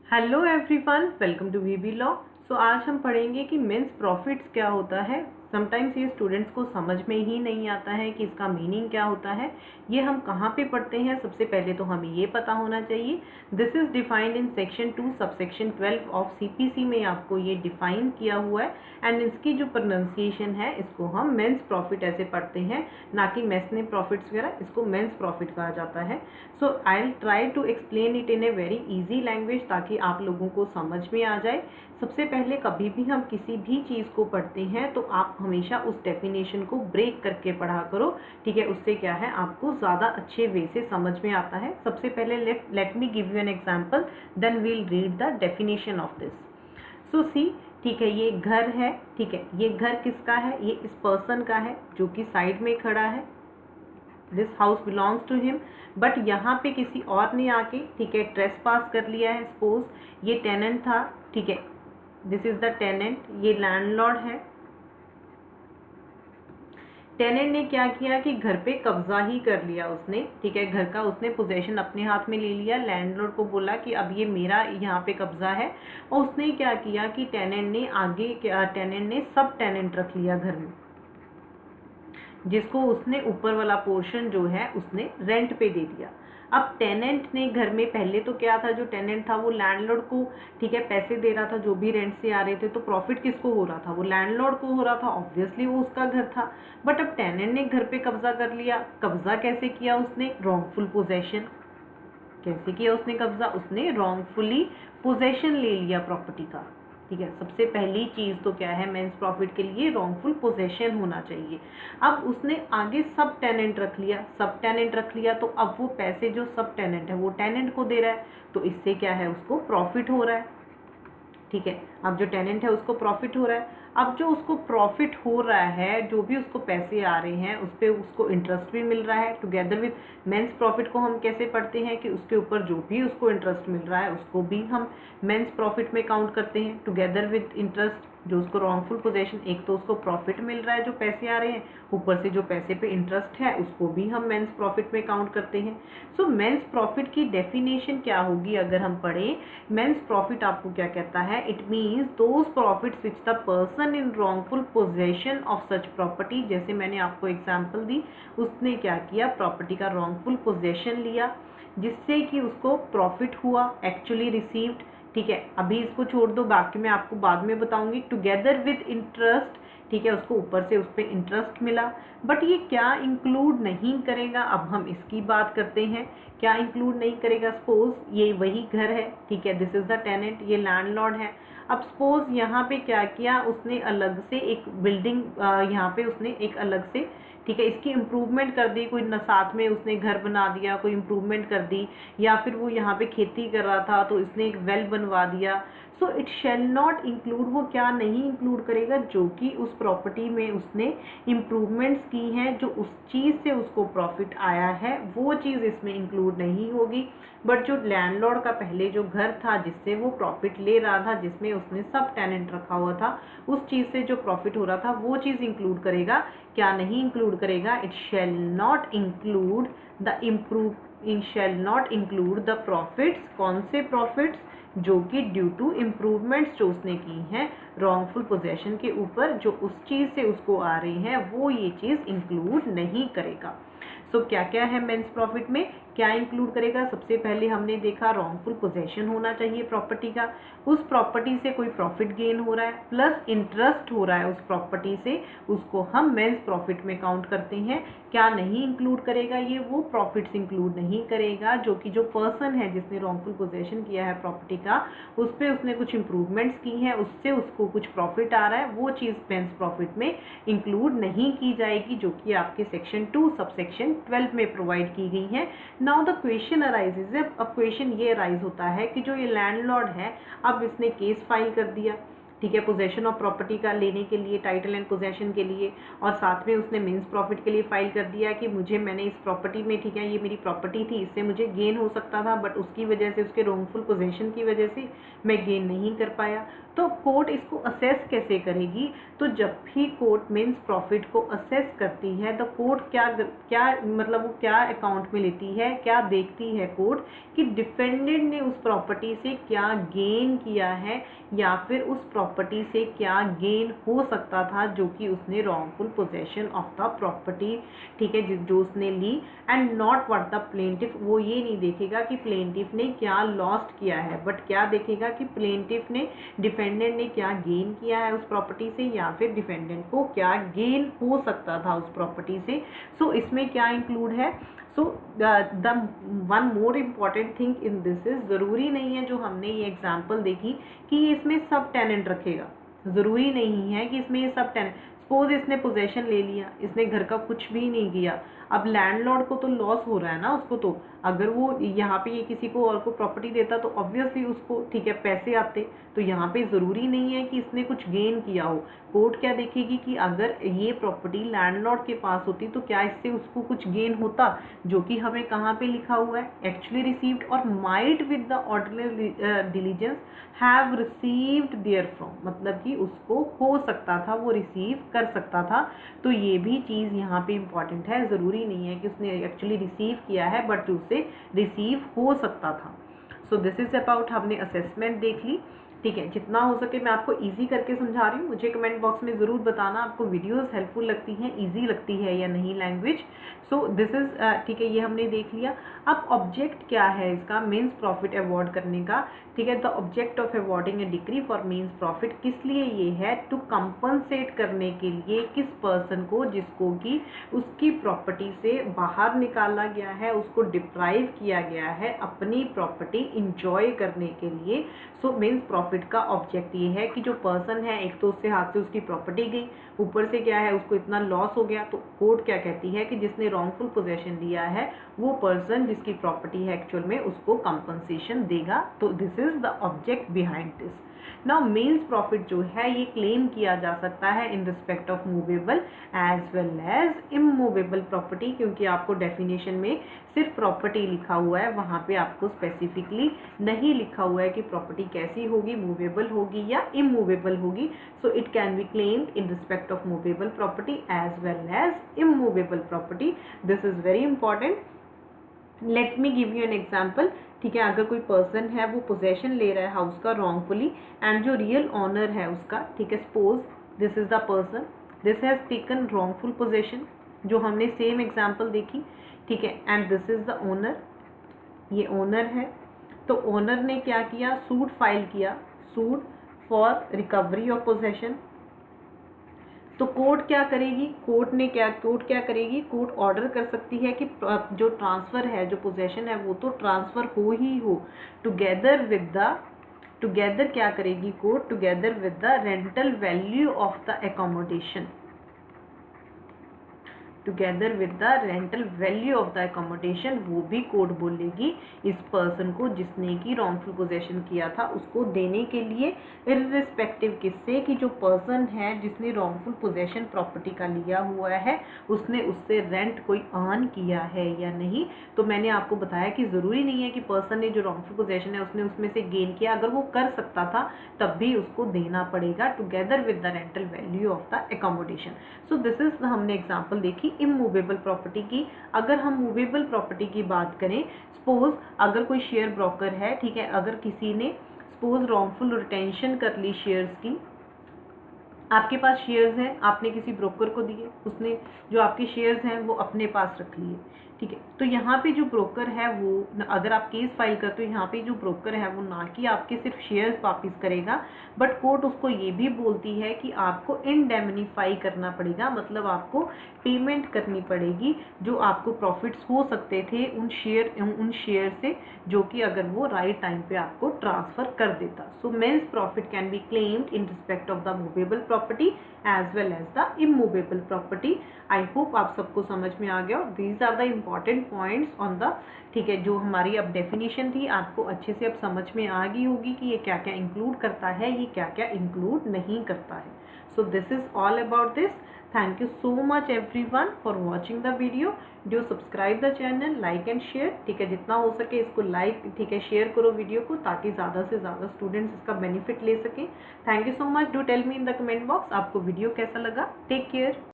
Hello everyone, welcome to VB law. So आज हम पढ़ेंगे कि मेंस प्रॉफिट्स क्या होता है। समटाइम्स ये स्टूडेंट्स को समझ में ही नहीं आता है कि इसका मीनिंग क्या होता है। ये हम कहाँ पे पढ़ते हैं, सबसे पहले तो हमें ये पता होना चाहिए। This is defined in section 2 subsection 12 of CPC में आपको ये डिफाइन किया हुआ है। एंड इसकी जो प्रोनाउंसिएशन है इसको हम मेंस प्रॉफिट ऐसे पढ़ते हैं, ना कि मेसने प्रॉफिट्स वगैरह। इसको मेंस प्रॉफिट कहा जाता है। So I will try to explain it in a very easy language ताकि आप लोगों को समझ में आ जाए। सबसे पहले कभी भी हम किसी भी चीज़ को पढ़ते हैं तो आप हमेशा उस डेफिनेशन को ब्रेक करके पढ़ा करो, ठीक है। उससे क्या है, आपको ज़्यादा अच्छे वे से समझ में आता है। सबसे पहले let me give you an example, then we'll read the definition of this. So see, ठीक है, ये घर है, ठीक है। ये घर किसका है? ये इस पर्सन का है जो कि साइड में खड़ा है। This house belongs to him. But यहाँ पे किसी और ने आके, ठीक है, ट्रेस पास कर लिया है। सपोज ये टेनेंट था, ठीक है, दिस इज द टेनेंट, ये लैंडलॉर्ड है। टेनेंट ने क्या किया कि घर पे कब्जा ही कर लिया उसने, ठीक है, घर का उसने पोजेशन अपने हाथ में ले लिया। लैंडलॉर्ड को बोला कि अब ये मेरा यहाँ पे कब्जा है। और उसने क्या किया कि टेनेंट ने सब टेनेंट रख लिया घर में, जिसको उसने ऊपर वाला पोर्शन जो है उसने रेंट पे दे दिया। अब टेनेंट ने घर में, पहले तो क्या था, जो टेनेंट था वो लैंडलॉर्ड को, ठीक है, पैसे दे रहा था जो भी रेंट से आ रहे थे। तो प्रॉफिट किसको हो रहा था? वो लैंडलॉर्ड को हो रहा था, ऑब्वियसली वो उसका घर था। बट अब टेनेंट ने घर पे कब्जा कर लिया। कब्जा कैसे किया उसने? Wrongful possession. कैसे किया उसने कब्जा? उसने रॉन्गफुली पोजेशन ले लिया प्रॉपर्टी का, ठीक है। सबसे पहली चीज़ तो क्या है मेंस प्रॉफिट के लिए? रॉन्गफुल पोजेशन होना चाहिए। अब उसने आगे सब टेनेंट रख लिया। सब टेनेंट रख लिया तो अब वो पैसे जो सब टेनेंट है वो टेनेंट को दे रहा है, तो इससे क्या है, उसको प्रॉफिट हो रहा है, ठीक है। अब जो टेनेंट है उसको प्रॉफिट हो रहा है। अब जो उसको प्रॉफिट हो रहा है, जो भी उसको पैसे आ रहे हैं उस पर उसको इंटरेस्ट भी मिल रहा है। टुगेदर विथ मेंस प्रॉफिट को हम कैसे पढ़ते हैं कि उसके ऊपर जो भी उसको इंटरेस्ट मिल रहा है उसको भी हम मेंस प्रॉफिट में काउंट करते हैं। टुगेदर विथ इंटरेस्ट, जो उसको रॉन्गफुल पोजेशन, एक तो उसको प्रॉफिट मिल रहा है जो पैसे आ रहे हैं, ऊपर से जो पैसे पे इंटरेस्ट है उसको भी हम मेंस प्रॉफिट में काउंट करते हैं। सो मेंस प्रॉफिट की डेफिनेशन क्या होगी अगर हम पढ़ें? मेंस प्रॉफिट आपको क्या कहता है? It means those profits which the person in wrongful possession of such property. जैसे मैंने आपको एग्जाम्पल दी, उसने क्या किया, प्रॉपर्टी का रॉन्गफुल पोजेशन लिया जिससे कि उसको प्रॉफिट हुआ, एक्चुअली रिसीव्ड, ठीक है। अभी इसको छोड़ दो, बाकी मैं आपको बाद में बताऊंगी। टुगेदर विद इंटरेस्ट, ठीक है, उसको ऊपर से उस पर इंटरेस्ट मिला। बट ये क्या इंक्लूड नहीं करेगा? अब हम इसकी बात करते हैं, क्या इंक्लूड नहीं करेगा। सपोज ये वही घर है, ठीक है, दिस इज द टेनेंट, ये लैंडलॉर्ड है। अब सपोज यहाँ पे क्या किया उसने, अलग से एक बिल्डिंग, यहाँ पे उसने एक अलग से, ठीक है, इसकी इम्प्रूवमेंट कर दी। कोई न, साथ में उसने घर बना दिया, कोई इम्प्रूवमेंट कर दी, या फिर वो यहाँ पे खेती कर रहा था तो इसने एक वेल बनवा दिया। So it shall not include, वो क्या नहीं इंक्लूड करेगा? जो कि उस प्रॉपर्टी में उसने इम्प्रूवमेंट्स की हैं, जो उस चीज़ से उसको प्रॉफिट आया है वो चीज़ इसमें इंक्लूड नहीं होगी। बट जो लैंडलॉर्ड का पहले जो घर था जिससे वो प्रॉफिट ले रहा था, जिसमें उसने सब टेनेंट रखा हुआ था, उस चीज़ से जो प्रॉफिट हो रहा था वो चीज़ इंक्लूड करेगा। क्या नहीं इंक्लूड करेगा? It shall not include the shall not include the profits. कौन से प्रॉफिट्स? जो कि ड्यू टू इम्प्रूवमेंट्स जो उसने की हैं रॉन्गफुल पोजेशन के ऊपर, जो उस चीज़ से उसको आ रही है वो ये चीज़ इंक्लूड नहीं करेगा। सो क्या क्या है मेंस प्रॉफिट में, क्या इंक्लूड करेगा? सबसे पहले हमने देखा रॉन्गफुल पोजेशन होना चाहिए प्रॉपर्टी का, उस प्रॉपर्टी से कोई प्रॉफिट गेन हो रहा है प्लस इंटरेस्ट हो रहा है उस प्रॉपर्टी से, उसको हम मेंस प्रॉफिट में काउंट करते हैं। क्या नहीं इंक्लूड करेगा? ये वो प्रॉफिट्स इंक्लूड नहीं करेगा जो कि जो पर्सन है जिसने रॉन्गफुल पोजेशन किया है प्रॉपर्टी का, उस पर उसने कुछ इंप्रूवमेंट्स की हैं, उससे उसको कुछ प्रॉफिट आ रहा है, वो चीज़ मेंस प्रॉफिट में इंक्लूड नहीं की जाएगी, जो कि आपके सेक्शन 2 सबसेक्शन 12 में प्रोवाइड की गई है। नाउ द क्वेश्चन अराइजेज, अब क्वेश्चन ये अराइज होता है कि जो ये लैंडलॉर्ड है, अब इसने केस फाइल कर दिया, ठीक है, पोजेशन ऑफ प्रॉपर्टी का लेने के लिए, टाइटल एंड पोजेशन के लिए, और साथ में उसने मीन्स प्रॉफिट के लिए फाइल कर दिया कि मैंने इस प्रॉपर्टी में, ठीक है, ये मेरी प्रॉपर्टी थी, इससे मुझे गेन हो सकता था, बट उसकी वजह से, उसके रॉन्गफुल पोजेशन की वजह से मैं गेन नहीं कर पाया। तो कोर्ट इसको असेस कैसे करेगी? तो जब भी कोर्ट मीन्स प्रॉफिट को असेस करती है तो कोर्ट क्या मतलब वो क्या अकाउंट में लेती है, क्या देखती है कोर्ट कि डिफेंडेंट ने उस प्रॉपर्टी से क्या गेन किया है या फिर उस प्रॉपर्टी से क्या गेन हो सकता था जो कि उसने wrongful possession of the property, ठीक है, जो उसने ली, and not what the plaintiff. वो ये नहीं देखेगा कि प्लेंटिफ ने क्या लॉस्ट किया है, बट क्या देखेगा कि प्लेंटिफ ने, डिफेंडेंट ने क्या गेन किया है उस प्रॉपर्टी से या फिर डिफेंडेंट को क्या गेन हो सकता था उस प्रॉपर्टी से। सो इसमें क्या इंक्लूड है? So the one more important thing in this is, ज़रूरी नहीं है जो हमने ये एग्जाम्पल देखी कि इसमें सब टेनेंट रखेगा, ज़रूरी नहीं है कि इसमें ये सब टेनेंट। सपोज इसने पोजेशन ले लिया, इसने घर का कुछ भी नहीं किया, अब लैंडलॉर्ड को तो लॉस हो रहा है ना उसको, तो अगर वो यहाँ पे ये किसी को और को प्रॉपर्टी देता तो ऑब्वियसली उसको, ठीक है, पैसे आते। तो यहाँ पे ज़रूरी नहीं है कि इसने कुछ गेन किया हो। कोर्ट क्या देखेगी कि अगर ये प्रॉपर्टी लैंडलॉर्ड के पास होती तो क्या इससे उसको कुछ गेन होता, जो कि हमें कहाँ पे लिखा हुआ है, actually received or might with the ordinary diligence have received therefrom, मतलब कि उसको हो सकता था, वो रिसीव कर सकता था। तो ये भी चीज़ यहाँ पे इम्पॉर्टेंट है, ज़रूरी नहीं है कि उसने एक्चुअली रिसीव किया है, बट उससे रिसीव हो सकता था। सो दिस इज अबाउट, हमने असेसमेंट देख ली, ठीक है। जितना हो सके मैं आपको इजी करके समझा रही हूँ, मुझे कमेंट बॉक्स में ज़रूर बताना आपको वीडियोस हेल्पफुल लगती हैं, इजी लगती है या नहीं लैंग्वेज। सो दिस इज़, ठीक है, ये हमने देख लिया। अब ऑब्जेक्ट क्या है इसका, मीन्स प्रॉफिट अवॉर्ड करने का, ठीक है। The object of awarding A degree for means profit, किस लिए ये है? टू कंपनसेट करने के लिए किस पर्सन को, जिसको कि उसकी प्रॉपर्टी से बाहर निकाला गया है, उसको डिप्राइव किया गया है अपनी प्रॉपर्टी इंजॉय करने के लिए। सो मीन्स प्रॉफिट का ऑब्जेक्ट ये है कि जो पर्सन है, एक तो उससे हाथ से उसकी प्रॉपर्टी गई, ऊपर से क्या है, उसको इतना लॉस हो गया। तो कोर्ट क्या कहती है कि जिसने रॉन्गफुल पोजेशन लिया है वो पर्सन जिसकी प्रॉपर्टी है एक्चुअल में, उसको कंपनसेशन देगा। तो this is the object behind this. Now means profit जो है ये क्लेम किया जा सकता है in respect of movable as well as immovable property, क्योंकि आपको डेफिनेशन में सिर्फ प्रॉपर्टी लिखा हुआ है, वहाँ पे आपको स्पेसिफिकली नहीं लिखा हुआ है कि प्रॉपर्टी कैसी होगी, मूवेबल होगी या इमूवेबल होगी। So it can be claimed in respect of movable property as well as immovable property. This is very important. Let me give you an example, ठीक है। अगर कोई पर्सन है वो पोजेशन ले रहा है हाउस का रॉन्गफुली, एंड जो रियल ऑनर है उसका, ठीक है, suppose this is the person, this has taken wrongful possession, जो हमने सेम एग्जाम्पल देखी, ठीक है, and this is the owner, ये ओनर है। तो ओनर ने क्या किया, सूट फाइल किया, suit for recovery of possession. तो कोर्ट क्या करेगी, कोर्ट क्या करेगी, कोर्ट ऑर्डर कर सकती है कि जो ट्रांसफ़र है, जो पोजेशन है, वो तो ट्रांसफ़र हो ही हो, टुगेदर क्या करेगी court, together with the rental value of the accommodation, together with the rental value of the accommodation. वो भी कोर्ट बोलेगी इस पर्सन को जिसने की रॉन्गफुल पोजेशन किया था उसको देने के लिए, इर्रिस्पेक्टिव किससे, कि जो पर्सन है जिसने रॉन्गफुल पोजेशन प्रॉपर्टी का लिया हुआ है उसने उससे रेंट कोई अर्न किया है या नहीं। तो मैंने आपको बताया कि ज़रूरी नहीं है कि पर्सन ने जो रॉन्गफुल पोजेशन है उसने उसमें से गेन किया, अगर वो कर सकता था तब भी उसको देना पड़ेगा, together with the rental value of the accommodation. So this is, हमने एग्जाम्पल देखी इमूवेबल प्रॉपर्टी की। अगर हम मूवेबल प्रॉपर्टी की बात करें, सपोज अगर कोई शेयर ब्रोकर है, ठीक है, अगर किसी ने सपोज रॉन्गफुल रिटेंशन कर ली शेयर्स की, आपके पास शेयर्स हैं, आपने किसी ब्रोकर को दिए, उसने जो आपके शेयर्स हैं वो अपने पास रख लिए, ठीक है। तो यहाँ पे जो ब्रोकर है वो, अगर आप केस फाइल करते हो, यहाँ पे जो ब्रोकर है वो ना कि आपके सिर्फ शेयर्स वापिस करेगा, बट कोर्ट उसको ये भी बोलती है कि आपको इंडेमनीफाई करना पड़ेगा, मतलब आपको पेमेंट करनी पड़ेगी जो आपको प्रॉफिट्स हो सकते थे उन शेयर से, जो कि अगर वो राइट टाइम पे आपको ट्रांसफ़र कर देता। So means profit can be claimed in respect of the movable property as well as the immovable property. I hope आप सबको समझ में आ गया। These are the important points on the, ठीक है, जो हमारी अब डेफिनेशन थी आपको अच्छे से अब समझ में आ गई होगी कि ये क्या क्या इंक्लूड करता है, ये क्या क्या इंक्लूड नहीं करता है. So this is all about this. Thank you so much everyone for watching the video. Do subscribe the channel, like and share. ठीक है, जितना हो सके इसको लाइक, ठीक है, शेयर करो वीडियो को, ताकि ज़्यादा से ज़्यादा स्टूडेंट्स इसका बेनिफिट ले सकें. Thank you so much. Do tell me in the comment box आपको वीडियो कैसा लगा. Take care.